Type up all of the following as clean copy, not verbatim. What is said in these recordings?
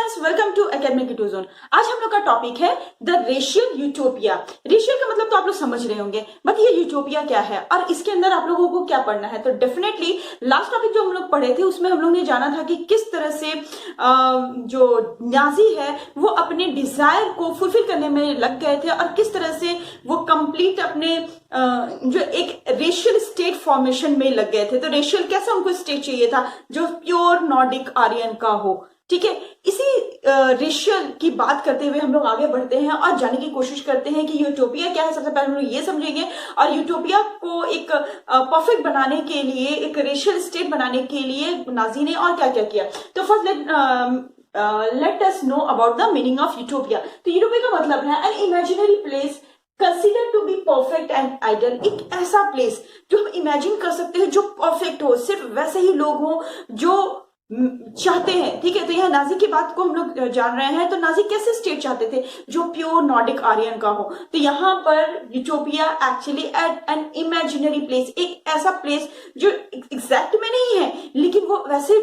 Friends, welcome to academic zone. आज हम लोग का टॉपिक है द रेशियल यूटोपिया। रेशियल का मतलब तो आप लोग समझ रहे होंगे, बट ये यूटोपिया क्या है और इसके अंदर आप लोगों को क्या पढ़ना है। तो डेफिनेटली लास्ट टॉपिक जो हम लोग पढ़े थे उसमें हम लोग ने जाना था कि किस तरह से जो नाजी है वो अपने डिजायर को फुलफिल करने में लग गए थे और किस तरह से वो कंप्लीट अपने जो एक रेशियल स्टेट फॉर्मेशन में लग गए थे। तो रेशियल कैसा उनको स्टेट चाहिए था जो प्योर नॉर्डिक आर्यन का हो। ठीक है, इसी रेशियल की बात करते हुए हम लोग आगे बढ़ते हैं और जानने की कोशिश करते हैं कि यूटोपिया क्या है। सबसे पहले हम लोग ये समझेंगे और यूटोपिया को एक परफेक्ट बनाने के लिए, एक रेशियल स्टेट बनाने के लिए नाजी ने और क्या क्या किया। तो first let us know about the meaning of utopia. तो यूटोपिया का मतलब है an imaginary place consider to be perfect and ideal. एक ऐसा प्लेस जो हम इमेजिन कर सकते हैं जो परफेक्ट हो, सिर्फ वैसे ही लोग हो जो चाहते हैं। ठीक है, तो यहाँ नाजी की बात को हम लोग जान रहे हैं। तो नाजी कैसे स्टेट चाहते थे जो प्योर नॉर्डिक आर्यन का हो। तो यहाँ पर utopia actually eight N imaginary place, एक ऐसा प्लेस जो एग्जैक्ट में नहीं है लेकिन वो वैसे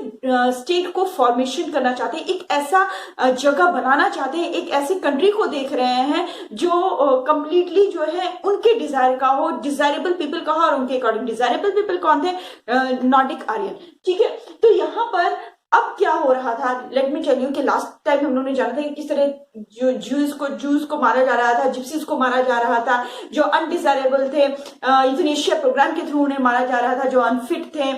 स्टेट को फॉर्मेशन करना चाहते हैं, एक ऐसा जगह बनाना चाहते हैं, एक ऐसी कंट्री को देख रहे हैं जो कंप्लीटली जो है उनके डिजायर का हो, डिजायरेबल पीपल का हो। और उनके अकॉर्डिंग डिजायरेबल पीपल कौन थे? नॉर्डिक आर्यन। ठीक है, तो यहाँ पर अब क्या हो रहा था, लेट मी टेल यू कि लास्ट टाइम हम लोगों ने जाना था कि किस तरह जो जूस को मारा जा रहा था, जिप्सीज को मारा जा रहा था, जो अनडिजायरेबल थे यूथनेशिया प्रोग्राम के थ्रू उन्हें मारा जा रहा था, जो अनफिट थे,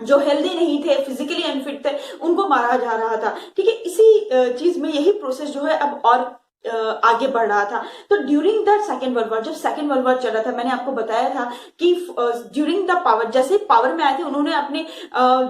जो हेल्दी नहीं थे, फिजिकली अनफिट थे, उनको मारा जा रहा था। ठीक है, इसी चीज में यही प्रोसेस जो है अब और आगे बढ़ रहा था। तो during the second world war, जब सेकेंड वर्ल्ड वॉर चल रहा था, मैंने आपको बताया था कि ड्यूरिंग द पावर, जैसे पावर में आए थे उन्होंने अपने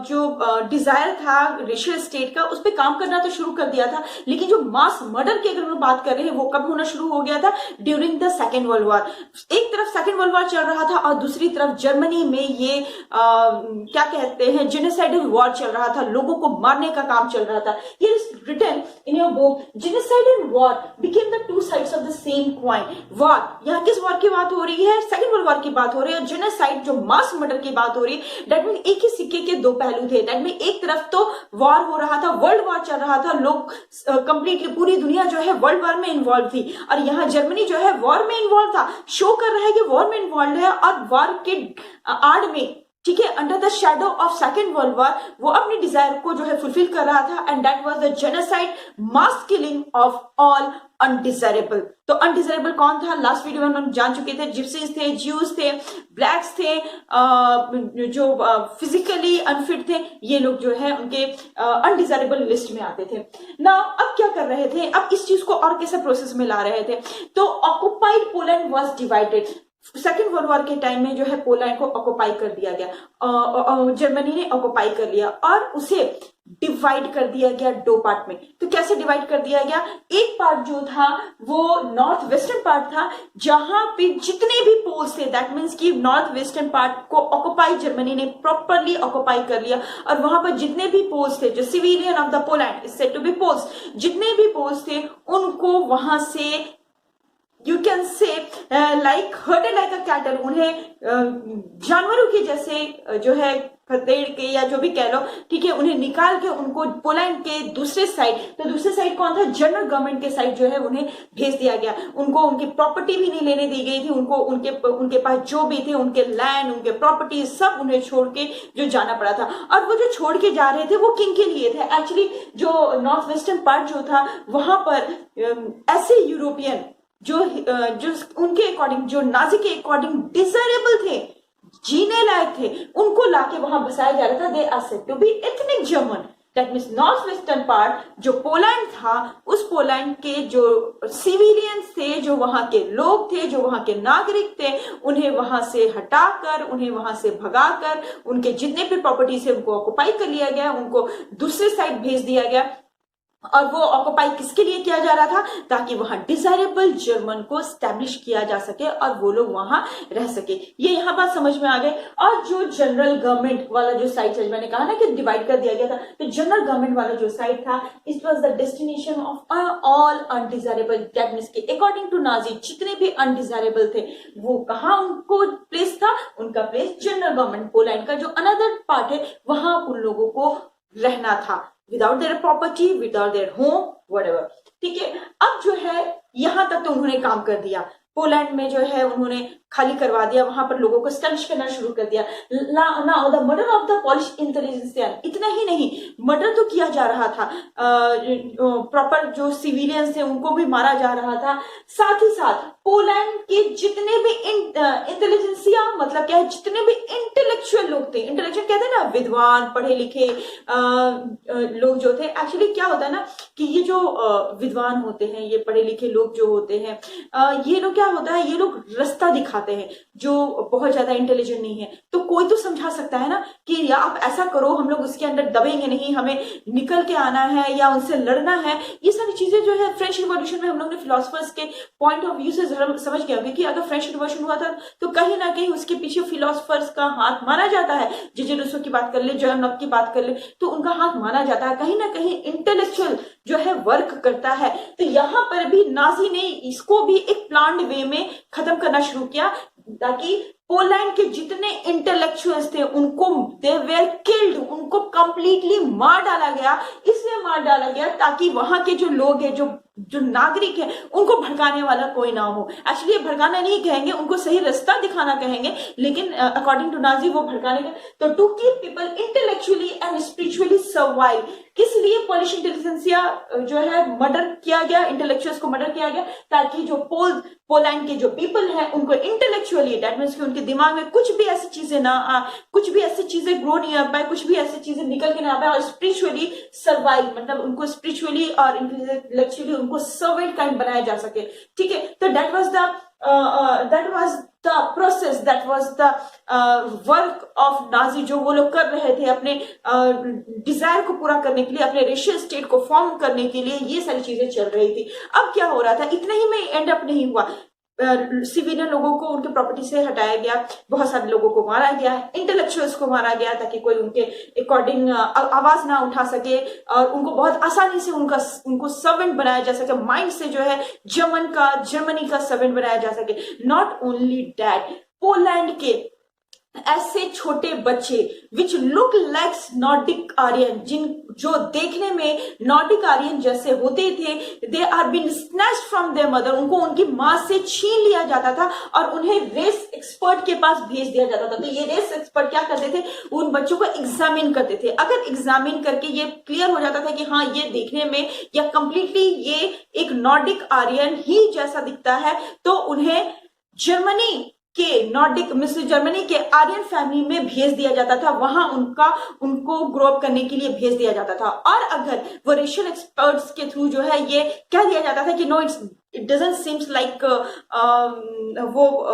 जो डिजायर था रेशियल स्टेट का उस पर काम करना तो शुरू कर दिया था। लेकिन जो मास मर्डर की अगर हम बात कर रहे हैं वो कब होना शुरू हो गया था? During the second world war. एक तरफ सेकेंड वर्ल्ड वॉर चल रहा था और दूसरी तरफ जर्मनी में ये क्या कहते हैं, जेनोसाइडल वॉर चल रहा था, लोगों को मारने का काम चल रहा था। ये written in your book genocidal war became the two sides of the same coin. War, यहाँ किस वॉर की बात हो रही है? सेकेंड वर्ल्ड वॉर की बात हो रही है। जेनोसाइड जो मास मर्डर की बात हो रही है, दैट मीन एक ही सिक्के के दो पहलू थे। दैट मीन एक तरफ तो वॉर हो रहा था, वर्ल्ड वॉर चल रहा था, लोग कंप्लीटली पूरी दुनिया जो है वर्ल्ड वॉर में इन्वॉल्व थी और यहाँ जर्मनी जो है वॉर में इन्वॉल्व था, शो कर रहा है कि वॉर में इन्वॉल्व है और वॉर के आड़ में, ठीक है, under the shadow of second world war वो अपनी डिजायर को जो है फुलफिल कर रहा था। And that was the genocide, mass killing of all undesirable. तो अनडिजायरेबल कौन था? लास्ट वीडियो में हम जान चुके थे, जिप्सीज थे, ज्यूज थे, ब्लैक्स थे, जो फिजिकली अनफिट थे, ये लोग जो है उनके अनडिजायरेबल लिस्ट में आते थे ना। अब क्या कर रहे थे, अब इस चीज को और कैसे प्रोसेस में ला रहे थे? तो occupied Poland was divided. Second world war के टाइम में जो है पोलैंड को ऑक्युपाई कर दिया गया, जर्मनी ने ऑक्युपाई कर लिया और उसे डिवाइड कर दिया गया दो पार्ट में। तो कैसे डिवाइड कर दिया गया? एक पार्ट जो था वो नॉर्थ वेस्टर्न पार्ट था जहां पे जितने भी पोल्स थे, दैट मीन्स कि नॉर्थ वेस्टर्न पार्ट को ऑक्युपाई जर्मनी ने प्रॉपरली ऑक्युपाई कर लिया और वहां पर जितने भी पोल्स थे, जो civilian of the Poland is said to be Poles, जितने भी पोल्स थे उनको वहां से you can say like herded like a cattle, उन्हें जानवरों के जैसे जो है खदेड़ के या जो भी कह लो, ठीक है, उन्हें निकाल के उनको पोलैंड के दूसरे साइड, तो दूसरे साइड कौन था? जनरल गवर्नमेंट के साइड जो है उन्हें भेज दिया गया। उनको उनकी प्रॉपर्टी भी नहीं लेने दी गई थी, उनको उनके पास जो भी थे, उनके लैंड, उनके प्रॉपर्टी सब उन्हें छोड़ के जो जाना पड़ा था। और वो जो छोड़ के जा रहे थे वो किन के लिए थे? एक्चुअली जो नॉर्थ वेस्टर्न पार्ट जो था वहां पर ऐसे यूरोपियन जो उनके अकॉर्डिंग, जो नाजी के अकॉर्डिंग डिजायरेबल थे, जीने लायक थे, उनको लाके वहां बसाया जा रहा था। They are said to be ethnic German. That means north western part जो पोलैंड था, उस पोलैंड के जो सिविलियंस थे, जो वहां के लोग थे, जो वहां के नागरिक थे, उन्हें वहां से हटाकर, उन्हें वहां से भगाकर, उनके जितने भी प्रॉपर्टी थे उनको ऑक्युपाई कर लिया गया, उनको दूसरे साइड भेज दिया गया। और वो ऑक्युपाई किसके लिए किया जा रहा था? ताकि वहां डिजायरेबल जर्मन को स्टैब्लिश किया जा सके और वो लोग वहां रह सके। ये यहाँ बात समझ में आ गई। और जो जनरल गवर्नमेंट वाला जो साइड है, मैंने कहा ना कि डिवाइड कर दिया गया था, तो जनरल गवर्नमेंट वाला जो साइड था, it was the destination of all undesirable. That means के अकॉर्डिंग टू नाजी जितने भी अनडिजायरेबल थे वो कहाँ उनको प्लेस था? उनका प्लेस जनरल गवर्नमेंट पोलैंड का जो अनदर पार्ट है वहां उन लोगों को रहना था। Without their property, without their home, whatever. ठीक है, अब जो है यहां तक तो उन्होंने काम कर दिया। पोलैंड में जो है उन्होंने खाली करवा दिया, वहां पर लोगों को स्टनिश करना शुरू कर दिया। Now the murder of the Polish intelligentsia, इतना ही नहीं, मर्डर तो किया जा रहा था, प्रॉपर जो सिविलियंस थे उनको भी मारा जा रहा था। साथ ही साथ पोलैंड के जितने भी इंटेलिजेंसिया, मतलब क्या है, जितने भी इंटेलेक्चुअल लोग थे, इंटेलेक्चुअल कहते हैं ना, विद्वान पढ़े लिखे लोग जो थे, एक्चुअली क्या होता है ना कि ये जो विद्वान होते हैं, ये पढ़े लिखे लोग जो होते हैं, ये लोग क्या होता है, ये लोग रास्ता दिखाते हैं जो बहुत ज्यादा इंटेलिजेंट नहीं है। तो कोई तो समझा सकता है ना कि या आप ऐसा करो, हम लोग उसके अंदर दबेंगे नहीं, हमें निकल के आना है या उनसे लड़ना है। ये सारी चीजें जो है फ्रेंच रिवॉल्यूशन में हम लोग ने फिलोसफर्स के पॉइंट ऑफ व्यू से समझ गया होंगे कि अगर फ्रेंच रिवॉल्यूशन हुआ था तो कहीं ना कहीं उसके पीछे फिलोसफर्स का हाथ माना जाता है। जे रूसो की बात कर ले, जॉन लॉक की बात कर ले, तो उनका हाथ माना जाता है। कहीं ना कहीं इंटेलेक्चुअल जो है वर्क करता है। तो यहां पर भी नाजी ने इसको भी एक प्लान्ड वे में खत्म करना शुरू किया, ताकि पोलैंड के जितने इंटेलेक्चुअल्स थे उनको दे वेर किल्ड, उनको कंप्लीटली मार डाला गया। इसलिए मार डाला गया ताकि वहां के जो लोग हैं, जो नागरिक है, उनको भड़काने वाला कोई ना हो। एक्चुअली भड़काना नहीं कहेंगे, उनको सही रास्ता दिखाना कहेंगे, लेकिन अकॉर्डिंग टू नाजी वो भड़काने का। तो to keep people intellectually and spiritually survive, किस लिए पोलिश इंटेलिजेंसिया जो है मर्डर किया गया, इंटेलेक्चुअल्स को मर्डर किया गया, ताकि जो पोलैंड के जो पीपल हैं उनको इंटेलेक्चुअली, दैट मीन्स कि उनके दिमाग में कुछ भी ऐसी चीजें ना आ, कुछ भी ऐसी चीजें ग्रो नहीं आ पाए, कुछ भी ऐसी चीजें निकल के ना आ पाए, और स्पिरिचुअली सर्वाइव, मतलब उनको स्पिरिचुअली और इंटेलेक्चुअली उनको सर्वेंट काइंड बनाया जा सके। ठीक है, तो that was the process, that was the work of Nazi, जो वो लोग कर रहे थे अपने डिजायर को पूरा करने के लिए, अपने रेशियल स्टेट को फॉर्म करने के लिए। ये सारी चीजें चल रही थी। अब क्या हो रहा था, इतना ही में एंड अप नहीं हुआ। सिविलियन लोगों को उनके प्रॉपर्टी से हटाया गया, बहुत सारे लोगों को मारा गया, इंटेलेक्चुअल्स को मारा गया, ताकि कोई उनके अकॉर्डिंग आवाज ना उठा सके, और उनको बहुत आसानी से उनको सर्वेंट बनाया जा सके, माइंड से जो है जर्मनी का सर्वेंट बनाया जा सके। नॉट ओनली दैट, पोलैंड के ऐसे छोटे बच्चे which look like Nordic Aryan, जो देखने में नॉर्डिक आर्यन जैसे होते थे, they are been snatched from their mother, उनको उनकी मां से छीन लिया जाता था और उन्हें रेस एक्सपर्ट के पास भेज दिया जाता था। तो ये रेस एक्सपर्ट क्या करते थे, उन बच्चों को एग्जामिन करते थे। अगर एग्जामिन करके ये क्लियर हो जाता था कि हाँ ये देखने में या कंप्लीटली ये एक नॉर्डिक आर्यन ही जैसा दिखता है, तो उन्हें जर्मनी के आर्यन फैमिली में भेज दिया जाता था, वहां उनको ग्रो अप करने के लिए भेज दिया जाता था। और अगर वो रेशियल एक्सपर्ट्स के थ्रू जो है ये कह दिया जाता था कि no, it doesn't seems like वो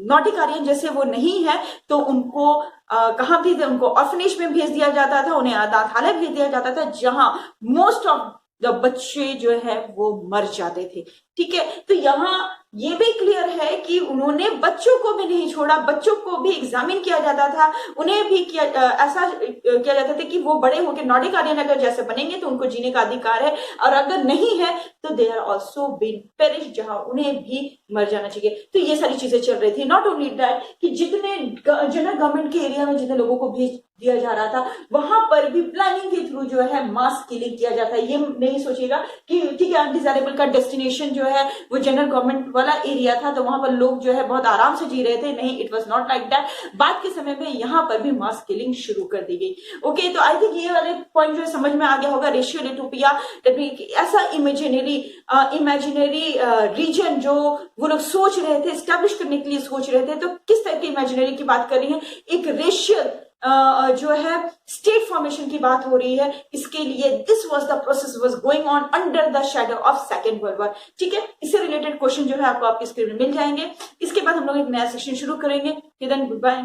नॉर्डिक आर्यन जैसे वो नहीं है, तो उनको कहां भी उनको ऑर्फनेज में भेज दिया जाता था, उन्हें अनाथालय भेज दिया जाता था, जहां मोस्ट ऑफ द बच्चे जो है वो मर जाते थे। ठीक है, तो यहाँ ये भी क्लियर है कि उन्होंने बच्चों को भी नहीं छोड़ा, बच्चों को भी एग्जामिन किया जाता था, उन्हें भी ऐसा किया जाता था कि वो बड़े होकर नॉर्डिक आर्यन अगर जैसे बनेंगे तो उनको जीने का अधिकार है, और अगर नहीं है तो they are also been perish, जहां उन्हें भी मर जाना चाहिए। तो ये सारी चीजें चल रही थी। नॉट ओनली दैट कि जितने जनरल गवर्नमेंट के एरिया में जितने लोगों को भेज दिया जा रहा था, वहां पर भी प्लानिंग के थ्रू जो है मास किलिंग किया जाता है। ये नहीं सोचिएगा कि ठीक है अनडिजायरेबल का डेस्टिनेशन जो है वो जनरल गवर्नमेंट वाला एरिया था तो वहां पर लोग जो है बहुत आराम से जी रहे थे, नहीं, it was not like that. बाद के समय में यहां पर भी मास किलिंग शुरू कर दी गई। ओके, तो आई थिंक ये वाले पॉइंट जो है समझ में आ गया होगा। रेशियल यूटोपिया, ऐसा इमेजिनरी रीजन जो वो लोग सोच रहे थे, स्टैब्लिश करने के लिए सोच रहे थे। तो किस तरह के इमेजिनरी की बात कर रही है, एक रेशियल जो है स्टेट फॉर्मेशन की बात हो रही है। इसके लिए this was the process was going on under the shadow of second world war. ठीक है, इससे रिलेटेड क्वेश्चन जो है आपको आपकी स्क्रीन में मिल जाएंगे। इसके बाद हम लोग एक नया सेक्शन शुरू करेंगे। Good bye.